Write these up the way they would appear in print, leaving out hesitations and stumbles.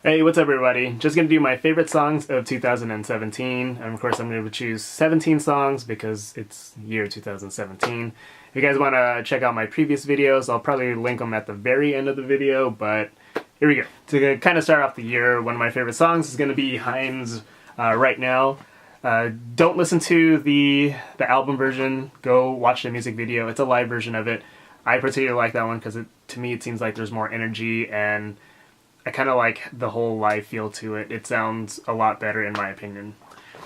Hey, what's up everybody? Just gonna do my favorite songs of 2017, and of course I'm gonna choose 17 songs because it's year 2017. If you guys want to check out my previous videos, I'll probably link them at the very end of the video, but here we go. To kind of start off the year, one of my favorite songs is gonna be HAIM's Right Now. Don't listen to the album version, go watch the music video. It's a live version of it. I particularly like that one because to me it seems like there's more energy, and I kind of like the whole live feel to it. It sounds a lot better in my opinion.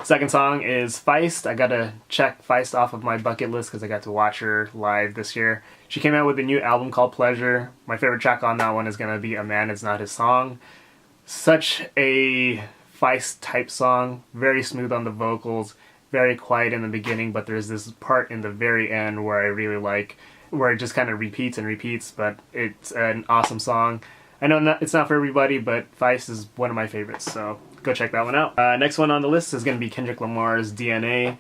Second song is FEIST. I gotta check FEIST off of my bucket list because I got to watch her live this year. She came out with a new album called Pleasure. My favorite track on that one is gonna be A Man Is Not His Song. Such a FEIST type song, very smooth on the vocals, very quiet in the beginning, but there's this part in the very end where I really like, where it just kind of repeats and repeats, but it's an awesome song. I know it's not for everybody, but FEIST is one of my favorites, so go check that one out. Next one on the list is going to be Kendrick Lamar's DNA.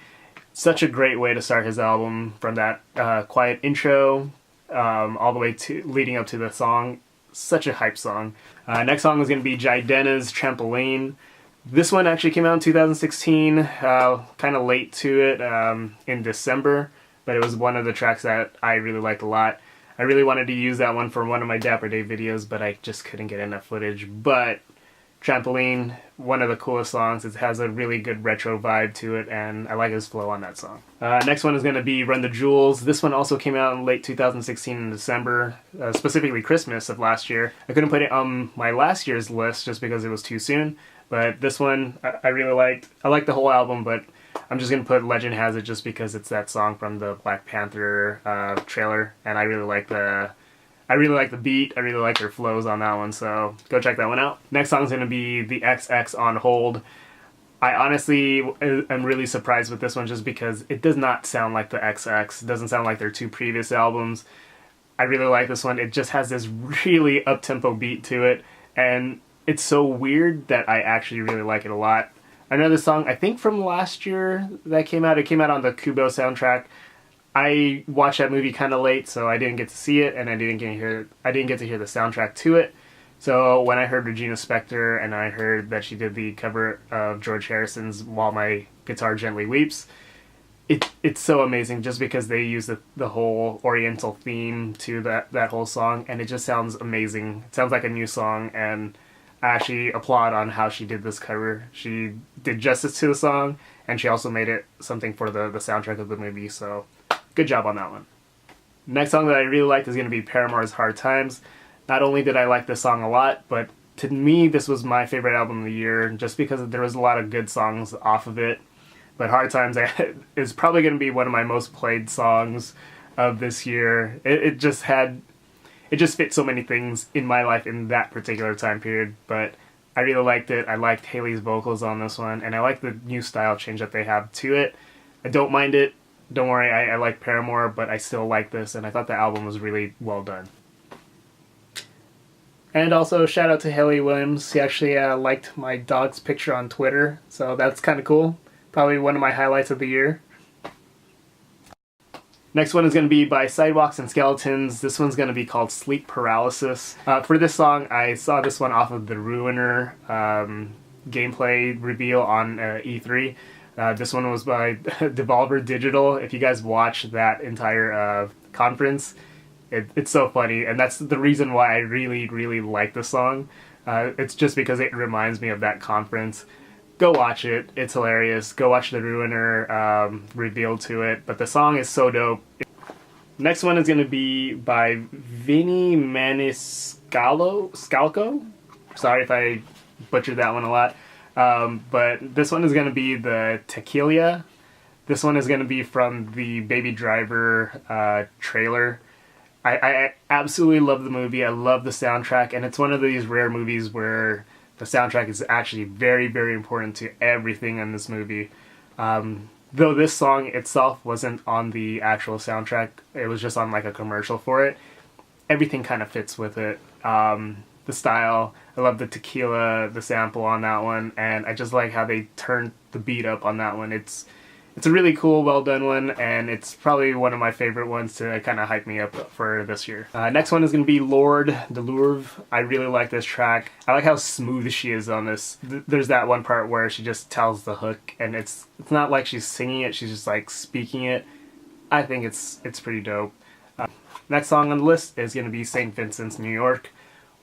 Such a great way to start his album, from that quiet intro all the way to leading up to the song. Such a hype song. Next song is going to be JIDENNA's Trampoline. This one actually came out in 2016, kind of late to it, in December, but it was one of the tracks that I really liked a lot. I really wanted to use that one for one of my Dapper Day videos, but I just couldn't get enough footage. But Trampoline, one of the coolest songs. It has a really good retro vibe to it, and I like his flow on that song. Next one is going to be Run the Jewels. This one also came out in late 2016 in December, specifically Christmas of last year. I couldn't put it on my last year's list just because it was too soon, but this one I really liked. I liked the whole album, but I'm just gonna put Legend Has It just because it's that song from the Black Panther trailer, and I really like the beat. I really like their flows on that one, so go check that one out. Next song is gonna be the XX On Hold. I honestly am really surprised with this one just because it does not sound like the XX. It doesn't sound like their two previous albums. I really like this one. It just has this really up-tempo beat to it, and it's so weird that I actually really like it a lot. Another song, I think from last year that came out, it came out on the Kubo soundtrack. I watched that movie kind of late, so I didn't get to see it, and I didn't get to hear the soundtrack to it. So when I heard Regina Spektor and I heard that she did the cover of George Harrison's While My Guitar Gently Weeps, it's so amazing just because they use the whole Oriental theme to that whole song, and it just sounds amazing. It sounds like a new song, and I actually applaud on how she did this cover. She did justice to the song, and she also made it something for the soundtrack of the movie, so good job on that one. Next song that I really liked is going to be Paramore's Hard Times. Not only did I like this song a lot, but to me this was my favorite album of the year just because there was a lot of good songs off of it. But Hard Times is probably going to be one of my most played songs of this year. It just fit so many things in my life in that particular time period, but I really liked it. I liked Haley's vocals on this one, and I like the new style change that they have to it. I don't mind it. Don't worry, I like Paramore, but I still like this, and I thought the album was really well done. And also, shout out to Haley Williams. He actually liked my dog's picture on Twitter, so that's kind of cool. Probably one of my highlights of the year. Next one is going to be by Sidewalks and Skeletons. This one's going to be called Sleep Paralysis. For this song, I saw this one off of the Ruiner gameplay reveal on E3. This one was by Devolver Digital. If you guys watch that entire conference, it's so funny, and that's the reason why I really, really like the song. It's just because it reminds me of that conference. Go watch it. It's hilarious. Go watch the Ruiner reveal to it. But the song is so dope. Next one is going to be by Vinny Maniscalco. Sorry if I butchered that one a lot. But this one is going to be the Tequila. This one is going to be from the Baby Driver trailer. I absolutely love the movie. I love the soundtrack. And it's one of these rare movies where the soundtrack is actually very, very important to everything in this movie. Though this song itself wasn't on the actual soundtrack, it was just on like a commercial for it. Everything kind of fits with it. The style, I love the tequila, the sample on that one, and I just like how they turned the beat up on that one. it's a really cool, well done one, and it's probably one of my favorite ones to kind of hype me up for this year. Next one is going to be LORDE, the LOURVE. I really like this track. I like how smooth she is on this. There's that one part where she just tells the hook, and it's not like she's singing it, she's just like speaking it. I think it's pretty dope. Next song on the list is going to be St. Vincent's New York.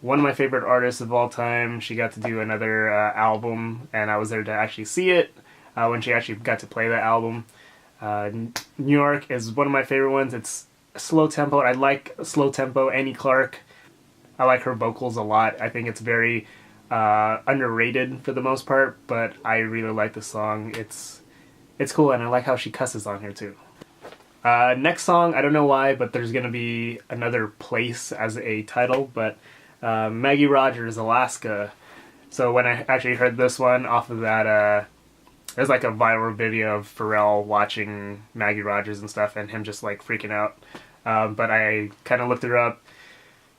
One of my favorite artists of all time. She got to do another album, and I was there to actually see it. When she actually got to play the album. New York is one of my favorite ones. It's slow tempo. I like slow tempo. Annie Clark. I like her vocals a lot. I think it's very underrated for the most part, but I really like the song. It's cool, and I like how she cusses on here too. Next song, I don't know why, but there's gonna be another place as a title, but Maggie Rogers, Alaska. So when I actually heard this one off of that, there's like a viral video of Pharrell watching Maggie Rogers and stuff, and him just like freaking out. But I kind of looked her up.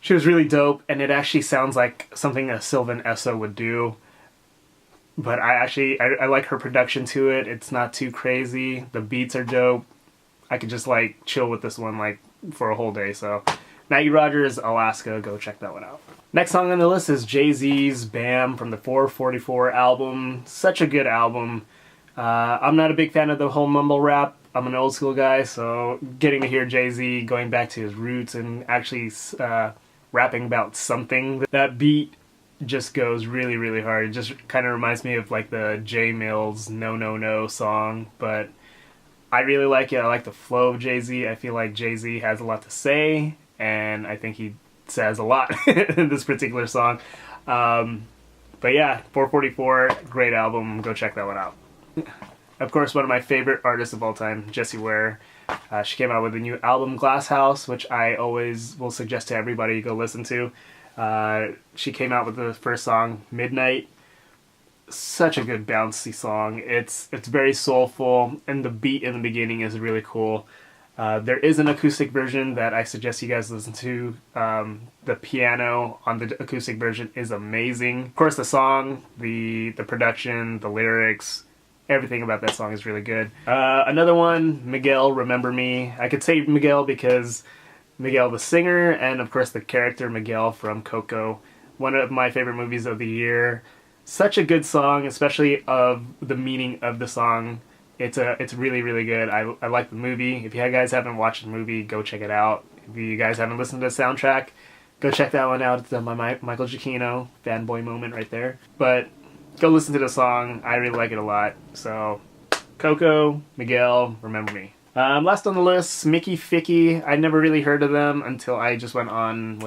She was really dope, and it actually sounds like something a Sylvan Esso would do. But I like her production to it. It's not too crazy. The beats are dope. I could just like chill with this one like for a whole day. So Maggie Rogers, Alaska, go check that one out. Next song on the list is Jay-Z's Bam from the 444 album. Such a good album. I'm not a big fan of the whole mumble rap. I'm an old school guy, so getting to hear Jay-Z going back to his roots and actually rapping about something, that beat just goes really, really hard. It just kind of reminds me of like the J Mills No No No song, but I really like it. I like the flow of Jay-Z. I feel like Jay-Z has a lot to say, and I think he says a lot in this particular song. But yeah, 444, great album. Go check that one out. Of course, one of my favorite artists of all time, Jessie WARE. She came out with a new album, Glass House, which I always will suggest to everybody to go listen to. She came out with the first song, Midnight. Such a good bouncy song. It's very soulful, and the beat in the beginning is really cool. There is an acoustic version that I suggest you guys listen to. The piano on the acoustic version is amazing. Of course, the song, the production, the lyrics, everything about that song is really good. Another one, Miguel, Remember Me. I could say Miguel because Miguel the singer, and of course the character Miguel from Coco. One of my favorite movies of the year. Such a good song, especially of the meaning of the song. It's really, really good. I like the movie. If you guys haven't watched the movie, go check it out. If you guys haven't listened to the soundtrack, go check that one out. It's my Michael Giacchino fanboy moment right there. But go listen to the song. I really like it a lot. So, Coco, Miguel, Remember Me. Last on the list, Mickey Ficky. I never really heard of them until I just went on,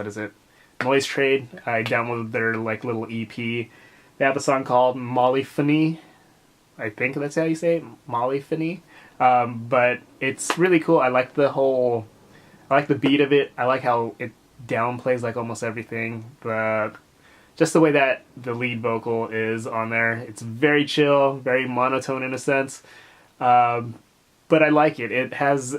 Noise Trade. I downloaded their like little EP. They have a song called Mollyphony. I think that's how you say it, Mollyphony. But it's really cool. I like the beat of it. I like how it downplays like almost everything. Just the way that the lead vocal is on there. It's very chill, very monotone in a sense. But I like it. It has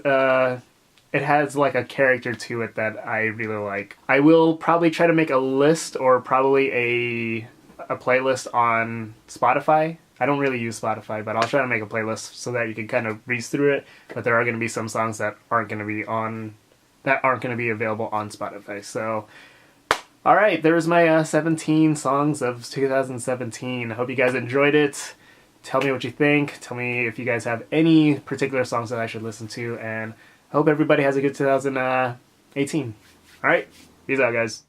like a character to it that I really like. I will probably try to make a list or probably a playlist on Spotify. I don't really use Spotify, but I'll try to make a playlist so that you can kind of breeze through it. But there are going to be some songs that aren't going to be available on Spotify. So, all right, there's my 17 songs of 2017. I hope you guys enjoyed it. Tell me what you think. Tell me if you guys have any particular songs that I should listen to, and I hope everybody has a good 2018. All right, peace out, guys.